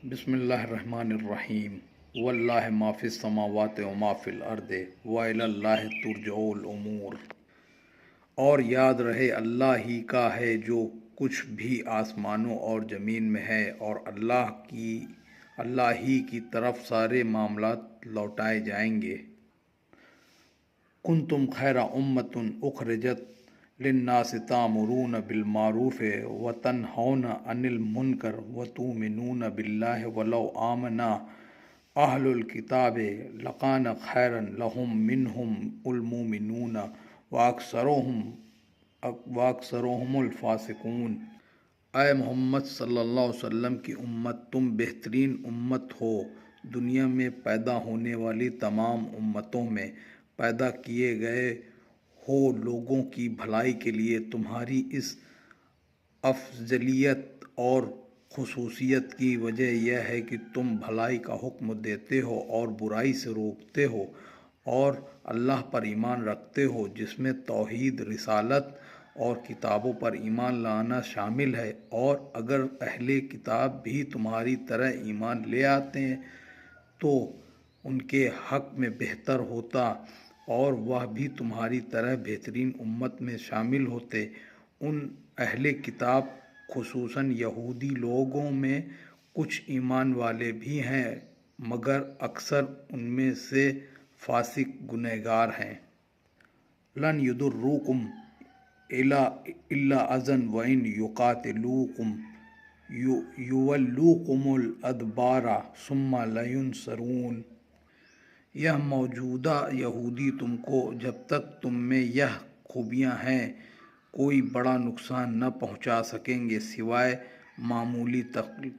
بسم اللہ الرحمن الرحیم واللہ ما فی السماوات و ما فی الارض وإلی اللہ ترجع الامور۔ اور یاد رہے اللہ ہی کا ہے جو کچھ بھی آسمانوں اور زمین میں ہے، اور اللہ ہی کی طرف سارے معاملات لوٹائے جائیں گے۔ کنتم خیر امۃ اخرجت للناس تأمرون بالمعروف وتنہون عن المنکر وتؤمنون باللہ ولو آمن اہل الکتاب لکان خیرا لہم منہم المؤمنون واکثرہم الفاسقون۔ اے محمد صلی اللہ علیہ وسلم کی امت، تم بہترین امت ہو، دنیا میں پیدا ہونے والی تمام امتوں میں پیدا کیے گئے ہو لوگوں کی بھلائی کے لیے۔ تمہاری اس افضلیت اور خصوصیت کی وجہ یہ ہے کہ تم بھلائی کا حکم دیتے ہو اور برائی سے روکتے ہو، اور اللہ پر ایمان رکھتے ہو، جس میں توحید، رسالت اور کتابوں پر ایمان لانا شامل ہے۔ اور اگر اہل کتاب بھی تمہاری طرح ایمان لے آتے تو ان کے حق میں بہتر ہوتا، اور وہ بھی تمہاری طرح بہترین امت میں شامل ہوتے۔ ان اہل کتاب خصوصاً یہودی لوگوں میں کچھ ایمان والے بھی ہیں، مگر اکثر ان میں سے فاسق گنہگار ہیں۔ لن يضروكم الا اذى وان يقاتلوكم يولوكم الادبار ثم لا ينصرون۔ یہ موجودہ یہودی تم کو جب تک تم میں یہ خوبیاں ہیں کوئی بڑا نقصان نہ پہنچا سکیں گے سوائے معمولی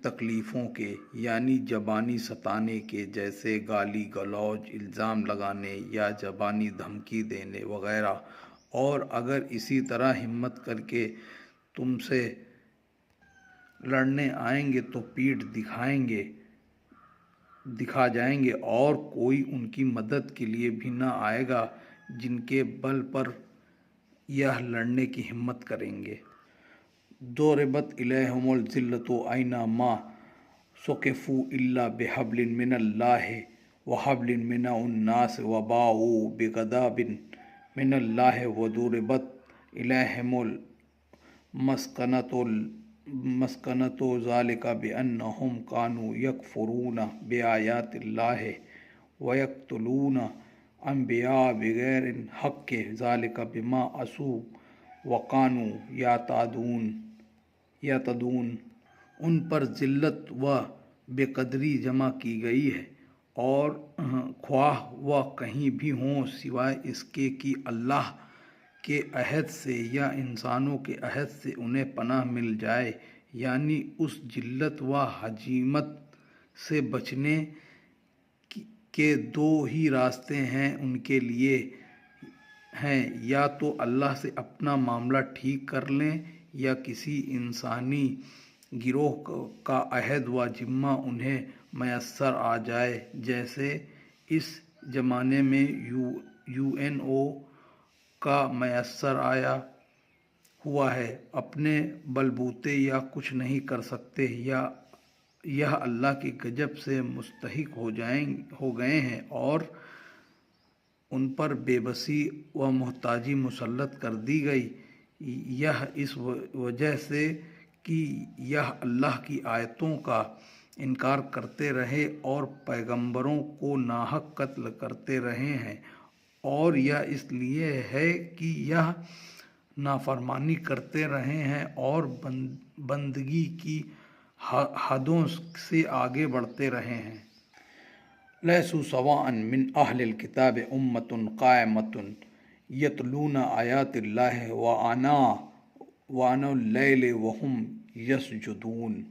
تکلیفوں کے، یعنی زبانی ستانے کے، جیسے گالی گلوچ، الزام لگانے یا زبانی دھمکی دینے وغیرہ۔ اور اگر اسی طرح ہمت کر کے تم سے لڑنے آئیں گے تو پیٹھ دکھا جائیں گے، اور کوئی ان کی مدد کے لیے بھی نہ آئے گا جن کے بل پر یہ لڑنے کی ہمت کریں گے۔ ضربت علیہم الذلۃ اینما ثقفوا الا بحبل من اللہ وحبل من الناس وباءوا بغضب من اللہ وضربت علیہم المسکنۃ ذلک بأنہم کانوا یکفرون بآیات اللہ ویقتلون الانبیاء بغیر الحق ذلک بما عصوا وکانوا یعتدون۔ ان پر ذلت و بے قدری جمع کی گئی ہے، اور خواہ وہ کہیں بھی ہوں سوائے اس کے کہ اللہ کے عہد سے یا انسانوں کے عہد سے انہیں پناہ مل جائے، یعنی اس ذلت و ہزیمت سے بچنے کے دو ہی راستے ہیں ان کے لیے ہیں، یا تو اللہ سے اپنا معاملہ ٹھیک کر لیں، یا کسی انسانی گروہ کا عہد و ذمہ انہیں میسر آ جائے، جیسے اس زمانے میں UN کا میسر آیا ہوا ہے۔ اپنے بلبوتے یہ کچھ نہیں کر سکتے، یا یہ اللہ کی غضب سے مستحق ہو گئے ہیں، اور ان پر بے بسی و محتاجی مسلط کر دی گئی، یہ اس وجہ سے کہ یہ اللہ کی آیتوں کا انکار کرتے رہے اور پیغمبروں کو ناحق قتل کرتے رہے ہیں، اور یہ اس لیے ہے کہ یہ نافرمانی کرتے رہے ہیں اور بندگی کی حدوں سے آگے بڑھتے رہے ہیں۔ لیسوا سواء من اہل الکتاب امۃ قائمۃ یتلون آیات اللہ وآناء اللیل وہم یسجدون۔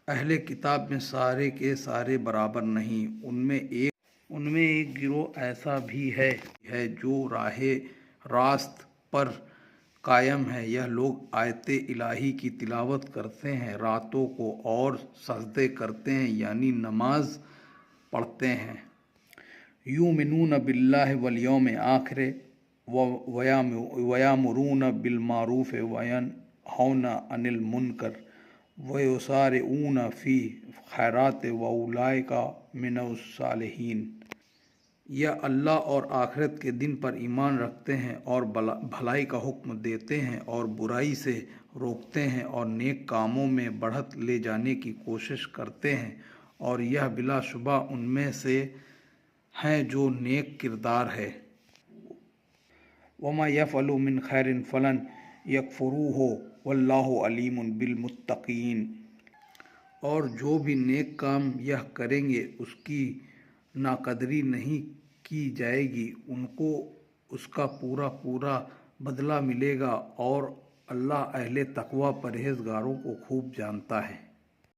اہل کتاب میں سارے کے سارے برابر نہیں، ان میں ایک گروہ ایسا بھی ہے جو راہ راست پر قائم ہے۔ یہ لوگ آیات الہی کی تلاوت کرتے ہیں راتوں کو اور سجدے کرتے ہیں، یعنی نماز پڑھتے ہیں۔ یؤمنون باللہ والیوم الآخر ویأمرون بالمعروف وینہون عن المنکر وَيُسَارِعُونَ فِي الْخَيْرَاتِ وَأُولَئِکَ مِنَ الصَّالِحِینَ۔ یا اللہ اور آخرت کے دن پر ایمان رکھتے ہیں اور بھلائی کا حکم دیتے ہیں اور برائی سے روکتے ہیں اور نیک کاموں میں بڑھت لے جانے کی کوشش کرتے ہیں، اور یہ بلا شبہ ان میں سے ہیں جو نیک کردار ہے۔ وَمَا يَفْعَلُوا مِنْ خَيْرٍ فَلَنْ يَكْفُرُوهُ وَاللَّهُ عَلِیمٌ بِالْمُتَّقِینَ۔ اور جو بھی نیک کام یہ کریں گے اس کی ناقدری نہیں کی جائے گی، ان کو اس کا پورا پورا بدلہ ملے گا، اور اللہ اہل تقوی پرہیزگاروں کو خوب جانتا ہے۔